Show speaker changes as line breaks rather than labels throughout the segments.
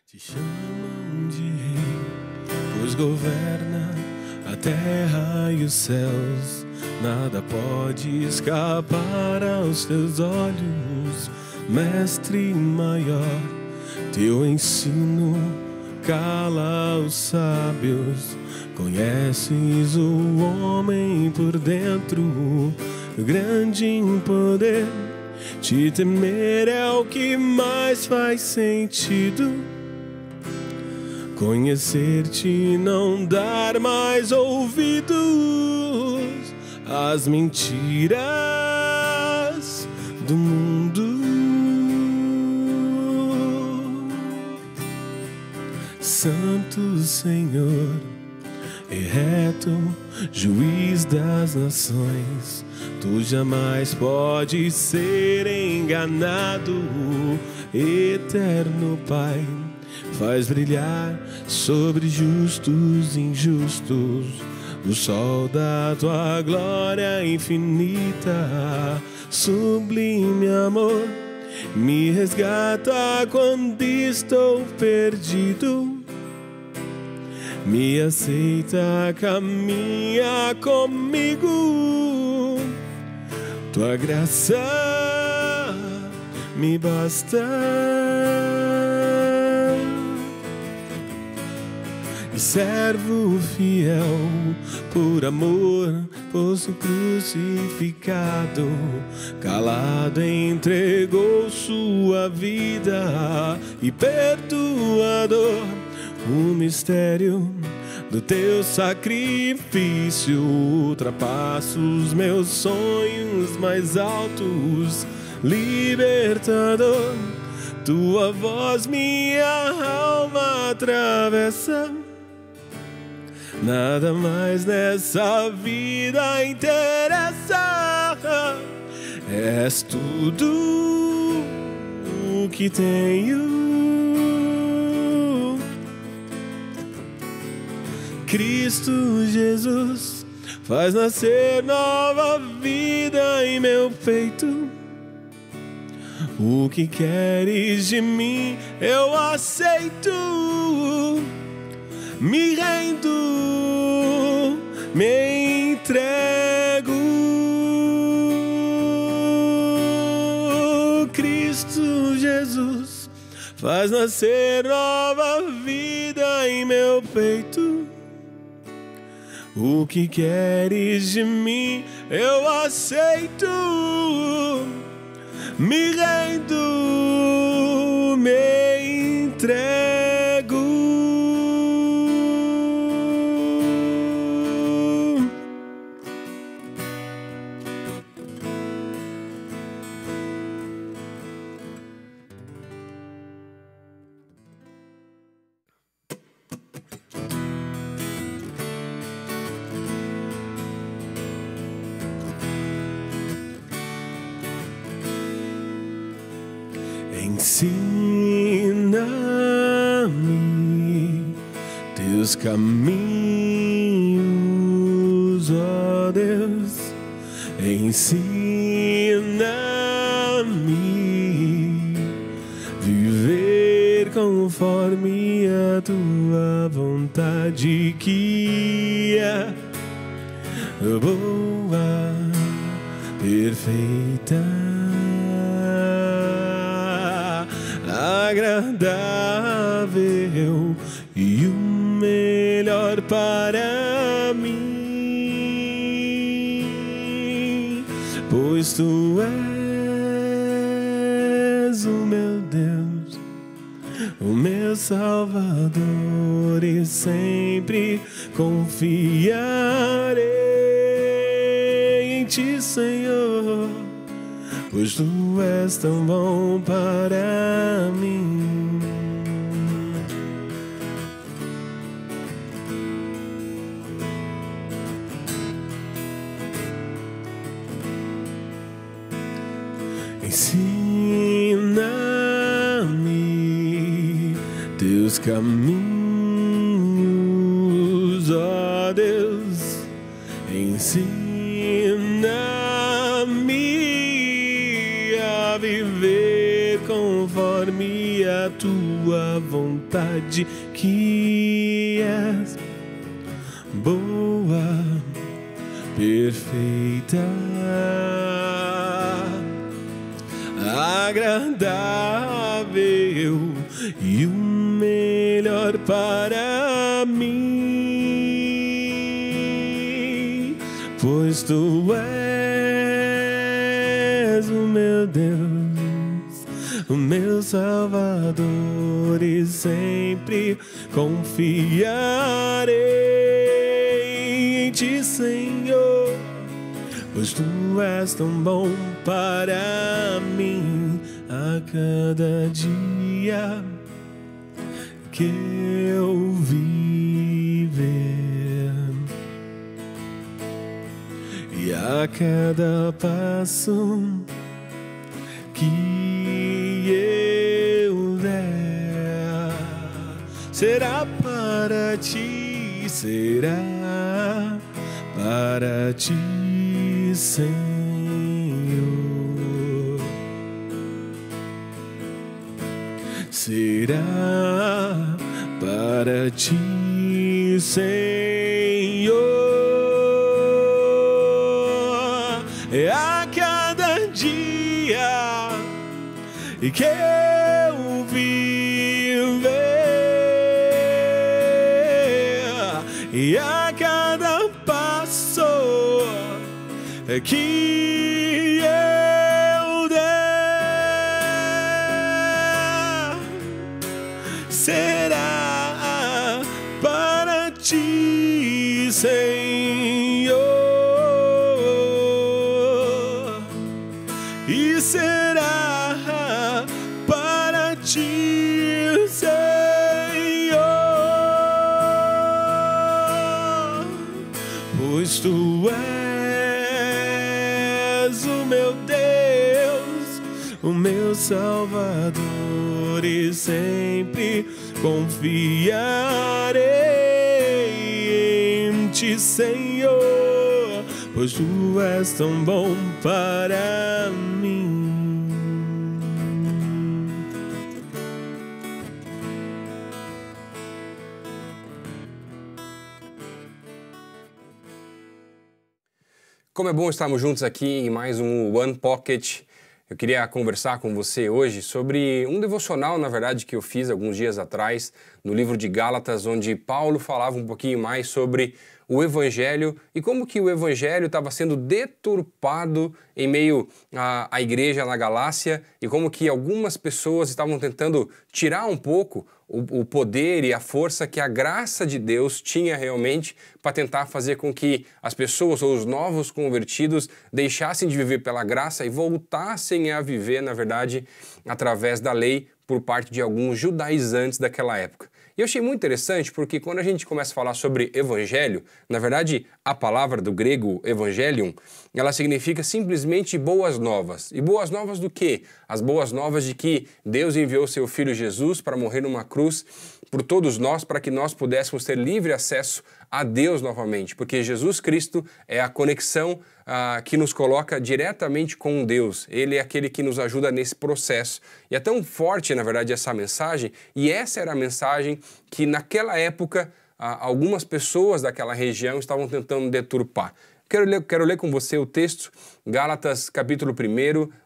Te chamam de rei, pois governa a terra e os céus. Nada pode escapar aos teus olhos, mestre maior. Teu ensino cala os sábios. Conheces o homem por dentro, grande em poder. Te temer é o que mais faz sentido. Conhecer-te, não dar mais ouvidos às mentiras do mundo. Santo Senhor e reto, juiz das nações, tu jamais podes ser enganado. Eterno Pai, faz brilhar sobre justos e injustos o sol da tua glória infinita. Sublime amor, me resgata quando estou perdido. Me aceita, caminha comigo. Tua graça me basta. E servo fiel, por amor, fosse crucificado, calado entregou sua vida e perdoador. O mistério do teu sacrifício ultrapassa os meus sonhos mais altos. Libertador, tua voz minha alma atravessa. Nada mais nessa vida interessa. És tudo o que tenho. Cristo Jesus, faz nascer nova vida em meu peito. O que queres de mim eu aceito. Me rendo, me entrego. Cristo Jesus, faz nascer nova vida em meu peito. O que queres de mim eu aceito. Me rendo, me entrego. Ensina-me teus caminhos, ó Deus. Ensina-me viver conforme a tua vontade, que é boa, perfeita, agradável e o melhor para mim, pois tu és o meu Deus, o meu Salvador, e sempre confiarei em ti, Senhor, pois tu és tão bom para mim. Ensina-me teus caminhos, ó Deus. Ensina-me a viver conforme a tua vontade, que és boa, perfeita, agradável e o melhor para mim, pois tu és o meu Deus, o meu Salvador, e sempre confiarei em ti, Senhor, pois tu és tão bom para mim a cada dia que eu viver, e a cada passo que eu der será para ti, será para ti, Senhor. Será para ti, Senhor. É a cada dia que eu viver, e a cada passo que eu der será para ti, Senhor, e será para ti, Senhor, pois tu és o meu Deus, o meu Salvador, e sempre confiarei em ti, Senhor, pois tu és tão bom para mim.
Como é bom estarmos juntos aqui em mais um One Pocket. Eu queria conversar com você hoje sobre um devocional, na verdade, que eu fiz alguns dias atrás no livro de Gálatas, onde Paulo falava um pouquinho mais sobre o Evangelho e como que o Evangelho estava sendo deturpado em meio à igreja na Galácia, e como que algumas pessoas estavam tentando tirar um pouco o poder e a força que a graça de Deus tinha realmente para tentar fazer com que as pessoas ou os novos convertidos deixassem de viver pela graça e voltassem a viver, na verdade, através da lei por parte de alguns judaizantes daquela época. E eu achei muito interessante porque quando a gente começa a falar sobre evangelho, na verdade a palavra do grego evangelium, ela significa simplesmente boas novas. E boas novas do quê? As boas novas de que Deus enviou seu Filho Jesus para morrer numa cruz por todos nós, para que nós pudéssemos ter livre acesso a Deus novamente, porque Jesus Cristo é a conexão que nos coloca diretamente com Deus. Ele é aquele que nos ajuda nesse processo. E é tão forte, na verdade, essa mensagem, e essa era a mensagem que naquela época algumas pessoas daquela região estavam tentando deturpar. Quero ler com você o texto, Gálatas capítulo 1,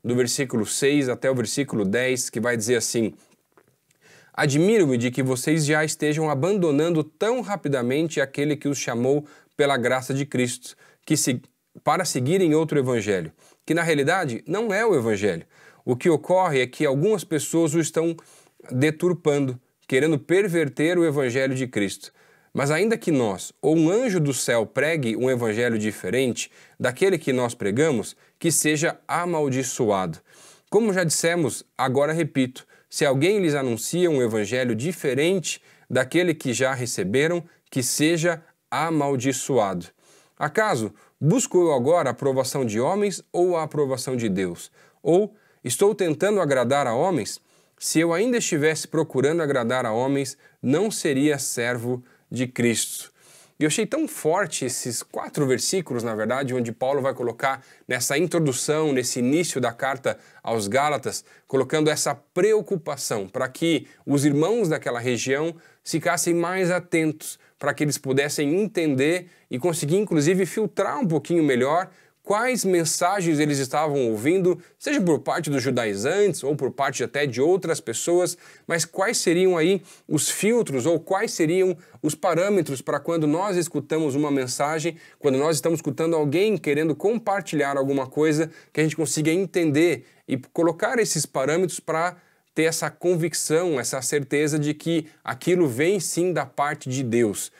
do versículo 6 até o versículo 10, que vai dizer assim: admiro-me de que vocês já estejam abandonando tão rapidamente aquele que os chamou pela graça de Cristo, para seguirem outro evangelho, que na realidade não é o evangelho. O que ocorre é que algumas pessoas o estão deturpando, querendo perverter o evangelho de Cristo. Mas ainda que nós, ou um anjo do céu, pregue um evangelho diferente daquele que nós pregamos, que seja amaldiçoado. Como já dissemos, agora repito, se alguém lhes anuncia um evangelho diferente daquele que já receberam, que seja amaldiçoado. Acaso busco eu agora a aprovação de homens ou a aprovação de Deus? Ou estou tentando agradar a homens? Se eu ainda estivesse procurando agradar a homens, não seria servo de Cristo. E eu achei tão forte esses 4 versículos, na verdade, onde Paulo vai colocar nessa introdução, nesse início da carta aos Gálatas, colocando essa preocupação para que os irmãos daquela região ficassem mais atentos, para que eles pudessem entender e conseguir, inclusive, filtrar um pouquinho melhor quais mensagens eles estavam ouvindo, seja por parte dos judaizantes ou por parte até de outras pessoas, mas quais seriam aí os filtros ou quais seriam os parâmetros para quando nós escutamos uma mensagem, quando nós estamos escutando alguém querendo compartilhar alguma coisa, que a gente consiga entender e colocar esses parâmetros para ter essa convicção, essa certeza de que aquilo vem sim da parte de Deus.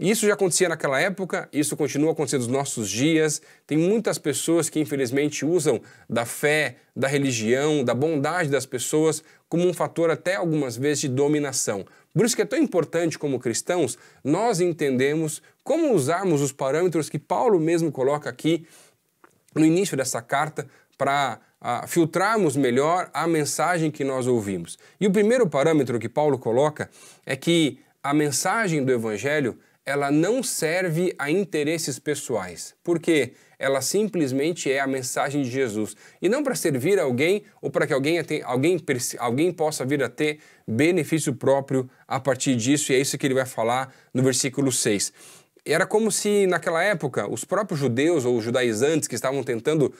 Isso já acontecia naquela época, isso continua acontecendo nos nossos dias. Tem muitas pessoas que infelizmente usam da fé, da religião, da bondade das pessoas como um fator até algumas vezes de dominação. Por isso que é tão importante como cristãos nós entendemos como usarmos os parâmetros que Paulo mesmo coloca aqui no início dessa carta para filtrarmos melhor a mensagem que nós ouvimos. E o primeiro parâmetro que Paulo coloca é que a mensagem do Evangelho ela não serve a interesses pessoais, porque ela simplesmente é a mensagem de Jesus. E não para servir a alguém ou para que alguém possa vir a ter benefício próprio a partir disso, e é isso que ele vai falar no versículo 6. Era como se naquela época os próprios judeus ou judaizantes que estavam tentando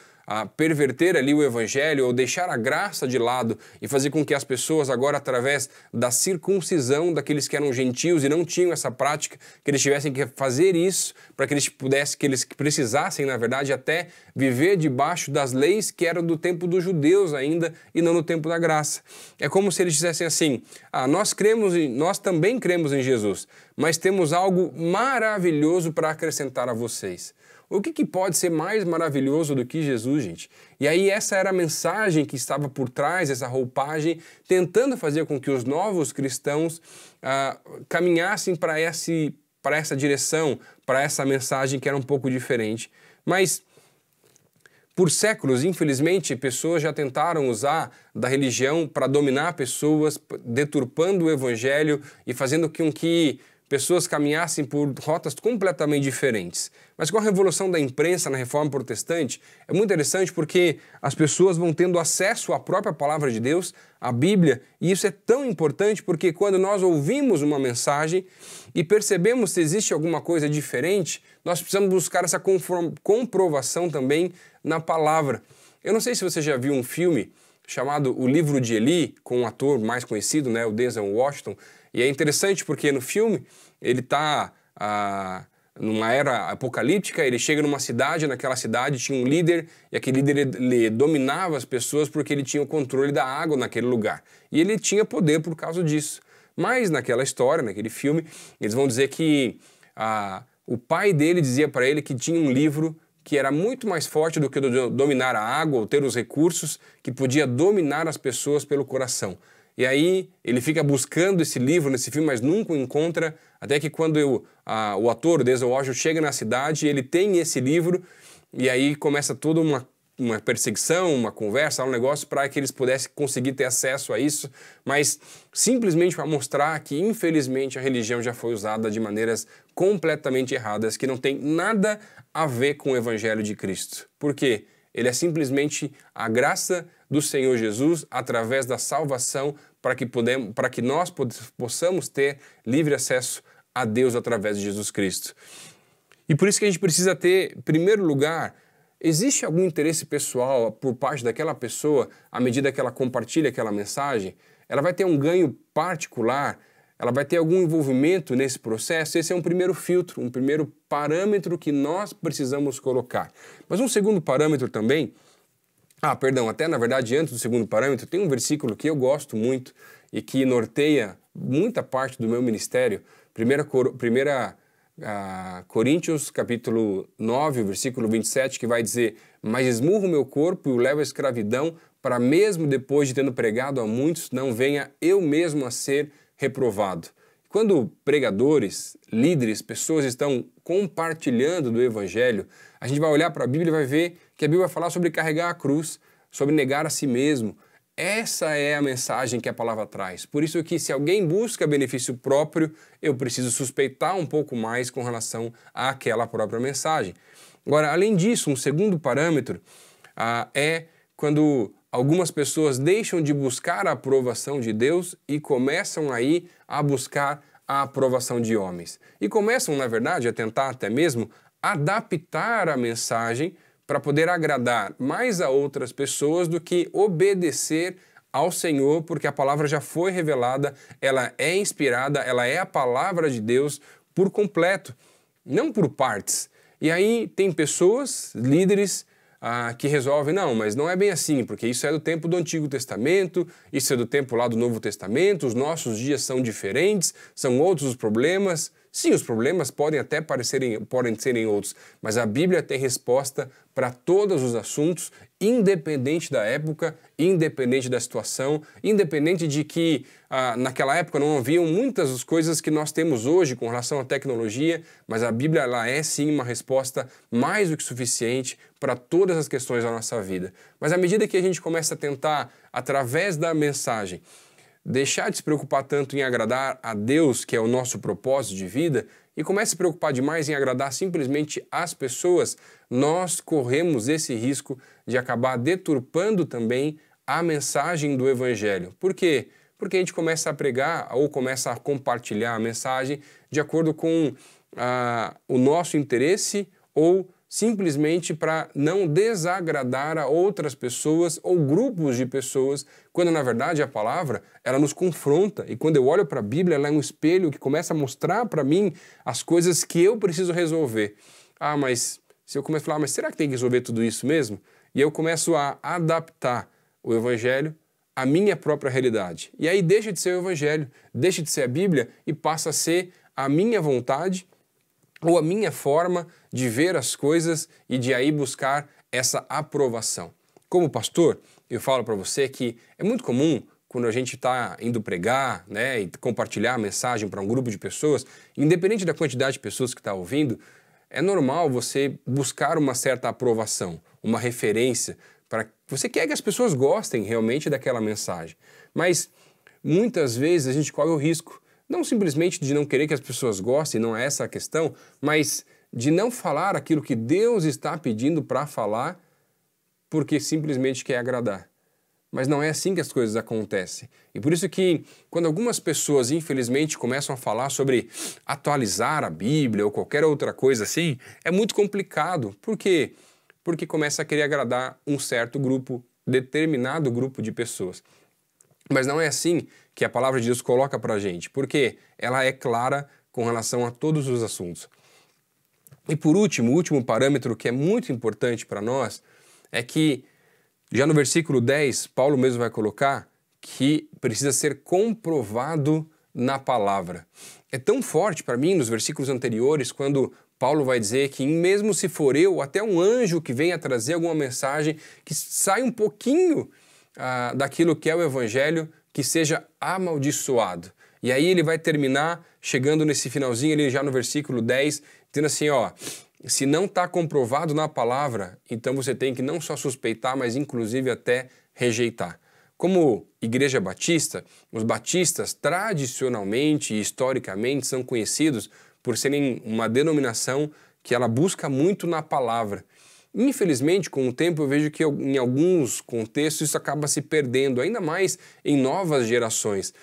perverter ali o evangelho ou deixar a graça de lado e fazer com que as pessoas agora, através da circuncisão daqueles que eram gentios e não tinham essa prática, que eles tivessem que fazer isso para que eles precisassem, na verdade, até viver debaixo das leis que eram do tempo dos judeus ainda e não no tempo da graça. É como se eles dissessem assim: nós também cremos em Jesus, mas temos algo maravilhoso para acrescentar a vocês. O que pode ser mais maravilhoso do que Jesus, gente? E aí essa era a mensagem que estava por trás, essa roupagem, tentando fazer com que os novos cristãos caminhassem para essa direção, para essa mensagem que era um pouco diferente. Mas por séculos, infelizmente, pessoas já tentaram usar da religião para dominar pessoas, deturpando o evangelho e fazendo com que pessoas caminhassem por rotas completamente diferentes. Mas com a revolução da imprensa na Reforma Protestante, é muito interessante porque as pessoas vão tendo acesso à própria Palavra de Deus, à Bíblia, e isso é tão importante porque quando nós ouvimos uma mensagem e percebemos se existe alguma coisa diferente, nós precisamos buscar essa comprovação também na Palavra. Eu não sei se você já viu um filme chamado O Livro de Eli, com um ator mais conhecido, né, o Denzel Washington. E é interessante porque no filme ele está numa era apocalíptica, ele chega numa cidade, naquela cidade tinha um líder, e aquele líder ele dominava as pessoas porque ele tinha o controle da água naquele lugar. E ele tinha poder por causa disso. Mas naquela história, naquele filme, eles vão dizer que o pai dele dizia para ele que tinha um livro que era muito mais forte do que dominar a água ou ter os recursos, que podia dominar as pessoas pelo coração. E aí ele fica buscando esse livro nesse filme, mas nunca o encontra, até que quando o ator, o Denzel Washington, chega na cidade, ele tem esse livro, e aí começa toda uma perseguição, uma conversa, um negócio para que eles pudessem conseguir ter acesso a isso, mas simplesmente para mostrar que, infelizmente, a religião já foi usada de maneiras completamente erradas, que não tem nada a ver com o Evangelho de Cristo. Por quê? Ele é simplesmente a graça do Senhor Jesus através da salvação para que nós possamos ter livre acesso a Deus através de Jesus Cristo. E por isso que a gente precisa ter, em primeiro lugar, existe algum interesse pessoal por parte daquela pessoa à medida que ela compartilha aquela mensagem? Ela vai ter um ganho particular? Ela vai ter algum envolvimento nesse processo? Esse é um primeiro filtro, um primeiro parâmetro que nós precisamos colocar. Mas um segundo parâmetro também, até na verdade antes do segundo parâmetro, tem um versículo que eu gosto muito e que norteia muita parte do meu ministério, 1 Coríntios capítulo 9, versículo 27, que vai dizer: mas esmurro meu corpo e o levo à escravidão, para mesmo depois de tendo pregado a muitos, não venha eu mesmo a ser reprovado. Quando pregadores, líderes, pessoas estão compartilhando do Evangelho, a gente vai olhar para a Bíblia e vai ver que a Bíblia vai falar sobre carregar a cruz, sobre negar a si mesmo. Essa é a mensagem que a palavra traz. Por isso que se alguém busca benefício próprio, eu preciso suspeitar um pouco mais com relação àquela própria mensagem. Agora, além disso, um segundo parâmetro é quando algumas pessoas deixam de buscar a aprovação de Deus e começam aí a buscar a aprovação de homens. E começam, na verdade, a tentar até mesmo adaptar a mensagem para poder agradar mais a outras pessoas do que obedecer ao Senhor, porque a palavra já foi revelada, ela é inspirada, ela é a palavra de Deus por completo, não por partes. E aí tem pessoas, líderes, que resolvem, não, mas não é bem assim, porque isso é do tempo do Antigo Testamento, isso é do tempo lá do Novo Testamento, os nossos dias são diferentes, são outros os problemas. Sim, os problemas podem até podem serem outros, mas a Bíblia tem resposta para todos os assuntos, independente da época, independente da situação, independente de que naquela época não haviam muitas das coisas que nós temos hoje com relação à tecnologia, mas a Bíblia ela é sim uma resposta mais do que suficiente para todas as questões da nossa vida. Mas à medida que a gente começa a tentar, através da mensagem, deixar de se preocupar tanto em agradar a Deus, que é o nosso propósito de vida, e começa a se preocupar demais em agradar simplesmente as pessoas, nós corremos esse risco de acabar deturpando também a mensagem do Evangelho. Por quê? Porque a gente começa a pregar ou começa a compartilhar a mensagem de acordo com o nosso interesse ou simplesmente para não desagradar a outras pessoas ou grupos de pessoas, quando na verdade a palavra ela nos confronta e quando eu olho para a Bíblia ela é um espelho que começa a mostrar para mim as coisas que eu preciso resolver. Mas se eu começo a falar, mas será que tem que resolver tudo isso mesmo? E eu começo a adaptar o Evangelho à minha própria realidade. E aí deixa de ser o Evangelho, deixa de ser a Bíblia e passa a ser a minha vontade ou a minha forma de ver as coisas e de aí buscar essa aprovação. Como pastor, eu falo para você que é muito comum quando a gente está indo pregar, né, e compartilhar a mensagem para um grupo de pessoas, independente da quantidade de pessoas que está ouvindo, é normal você buscar uma certa aprovação, uma referência, para você quer que as pessoas gostem realmente daquela mensagem. Mas muitas vezes a gente corre o risco não simplesmente de não querer que as pessoas gostem, não é essa a questão, mas de não falar aquilo que Deus está pedindo para falar porque simplesmente quer agradar. Mas não é assim que as coisas acontecem. E por isso que quando algumas pessoas, infelizmente, começam a falar sobre atualizar a Bíblia ou qualquer outra coisa assim, é muito complicado. Por quê? Porque começa a querer agradar um certo grupo, determinado grupo de pessoas. Mas não é assim que a palavra de Deus coloca para a gente, porque ela é clara com relação a todos os assuntos. E por último, o último parâmetro que é muito importante para nós é que, já no versículo 10, Paulo mesmo vai colocar que precisa ser comprovado na palavra. É tão forte para mim nos versículos anteriores, quando Paulo vai dizer que mesmo se for eu, ou até um anjo que venha trazer alguma mensagem que sai um pouquinho daquilo que é o Evangelho, que seja amaldiçoado. E aí ele vai terminar chegando nesse finalzinho ali já no versículo 10, dizendo assim, se não está comprovado na palavra, então você tem que não só suspeitar, mas inclusive até rejeitar. Como Igreja Batista, os batistas tradicionalmente e historicamente são conhecidos por serem uma denominação que ela busca muito na palavra. Infelizmente, com o tempo, eu vejo que em alguns contextos isso acaba se perdendo, ainda mais em novas gerações.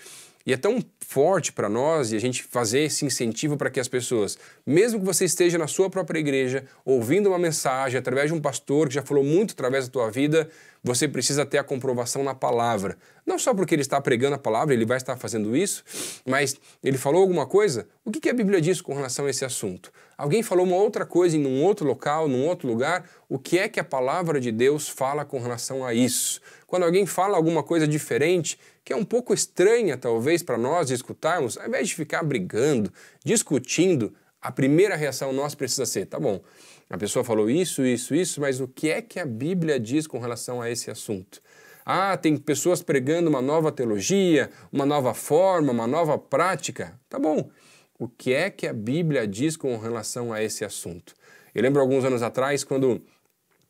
E é tão forte para nós e a gente fazer esse incentivo para que as pessoas, mesmo que você esteja na sua própria igreja, ouvindo uma mensagem através de um pastor que já falou muito através da tua vida, você precisa ter a comprovação na palavra. Não só porque ele está pregando a palavra, ele vai estar fazendo isso, mas ele falou alguma coisa? O que a Bíblia diz com relação a esse assunto? Alguém falou uma outra coisa em um outro local, num outro lugar? O que é que a palavra de Deus fala com relação a isso? Quando alguém fala alguma coisa diferente, que é um pouco estranha talvez para nós escutarmos, ao invés de ficar brigando, discutindo, a primeira reação nossa precisa ser, tá bom, a pessoa falou isso, mas o que é que a Bíblia diz com relação a esse assunto? Tem pessoas pregando uma nova teologia, uma nova forma, uma nova prática. Tá bom. O que é que a Bíblia diz com relação a esse assunto? Eu lembro alguns anos atrás, quando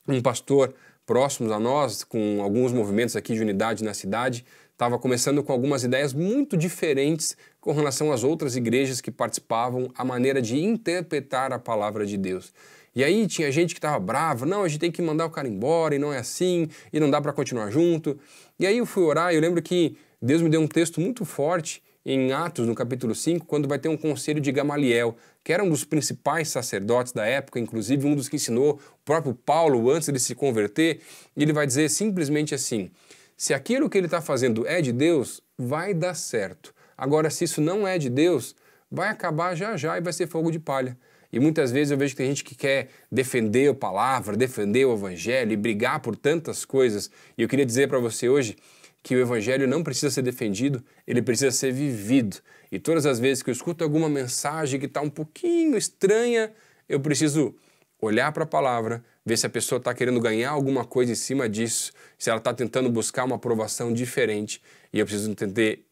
um pastor próximos a nós, com alguns movimentos aqui de unidade na cidade, estava começando com algumas ideias muito diferentes com relação às outras igrejas que participavam, a maneira de interpretar a palavra de Deus. E aí tinha gente que estava brava, não, a gente tem que mandar o cara embora, e não é assim, e não dá para continuar junto. E aí eu fui orar, e eu lembro que Deus me deu um texto muito forte em Atos, no capítulo 5, quando vai ter um conselho de Gamaliel, que era um dos principais sacerdotes da época, inclusive um dos que ensinou o próprio Paulo antes de se converter, e ele vai dizer simplesmente assim: se aquilo que ele está fazendo é de Deus, vai dar certo. Agora, se isso não é de Deus, vai acabar já já e vai ser fogo de palha. E muitas vezes eu vejo que tem gente que quer defender a palavra, defender o evangelho e brigar por tantas coisas. E eu queria dizer para você hoje que o evangelho não precisa ser defendido, ele precisa ser vivido. E todas as vezes que eu escuto alguma mensagem que está um pouquinho estranha, eu preciso olhar para a palavra, ver se a pessoa está querendo ganhar alguma coisa em cima disso, se ela está tentando buscar uma aprovação diferente. E eu preciso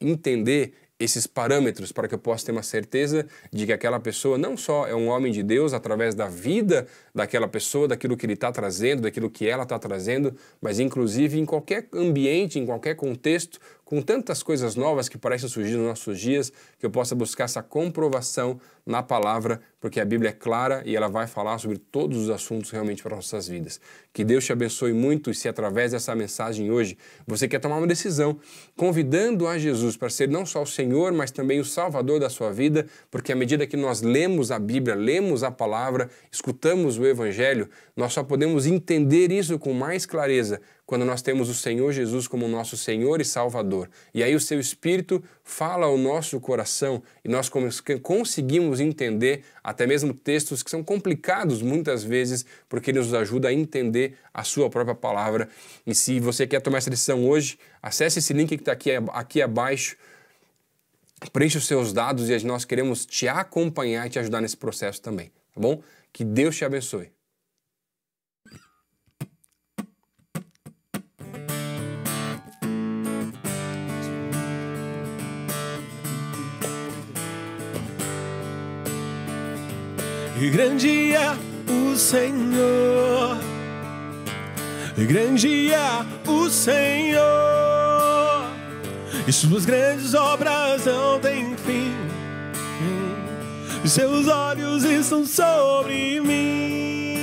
entender esses parâmetros para que eu possa ter uma certeza de que aquela pessoa não só é um homem de Deus através da vida daquela pessoa, daquilo que ele está trazendo, daquilo que ela está trazendo, mas inclusive em qualquer ambiente, em qualquer contexto, com tantas coisas novas que parecem surgir nos nossos dias, que eu possa buscar essa comprovação na palavra, porque a Bíblia é clara e ela vai falar sobre todos os assuntos realmente para nossas vidas. Que Deus te abençoe muito e se através dessa mensagem hoje você quer tomar uma decisão, convidando a Jesus para ser não só o Senhor, mas também o Salvador da sua vida, porque à medida que nós lemos a Bíblia, lemos a palavra, escutamos o Evangelho, nós só podemos entender isso com mais clareza quando nós temos o Senhor Jesus como nosso Senhor e Salvador. E aí o seu Espírito fala ao nosso coração e nós conseguimos entender até mesmo textos que são complicados muitas vezes, porque ele nos ajuda a entender a sua própria palavra. E se você quer tomar essa decisão hoje, acesse esse link que está aqui abaixo, preencha os seus dados e nós queremos te acompanhar e te ajudar nesse processo também, tá bom? Que Deus te abençoe.
E grande é o Senhor, e grande é o Senhor, e suas grandes obras não têm fim, e seus olhos estão sobre mim.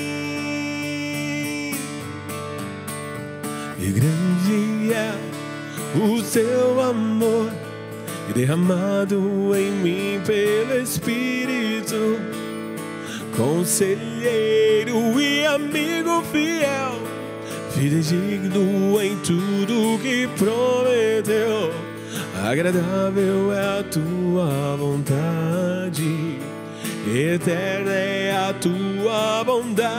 E grande é o teu amor, derramado em mim pelo Espírito, conselheiro e amigo fiel, fidedigno em tudo que prometeu. Agradável é a tua vontade, eterna é a tua bondade.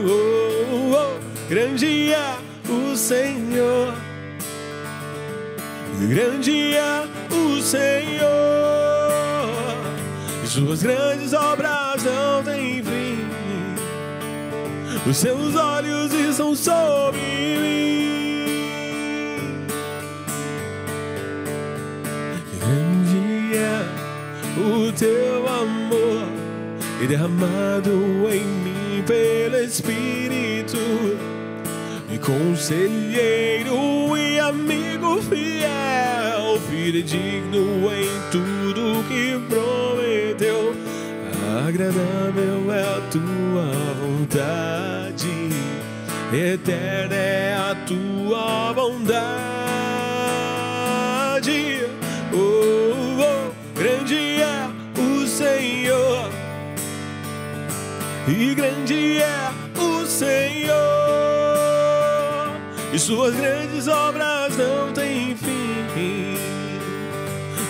Oh, oh, grande é o Senhor, grande é o Senhor, suas grandes obras não têm fim, os seus olhos estão sobre mim. Grande é o teu amor, e derramado em mim pelo Espírito, e conselheiro e amigo fiel, fidedigno em tudo que prometeu. Agradável é a tua vontade, eterna é a tua bondade. Oh, oh, grande é o Senhor, e grande é o Senhor, e suas grandes obras não têm fim.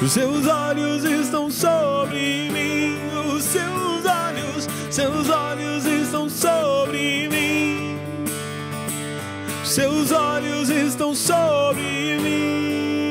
Os seus olhos estão sobre mim, os seus olhos estão sobre mim, seus olhos estão sobre mim.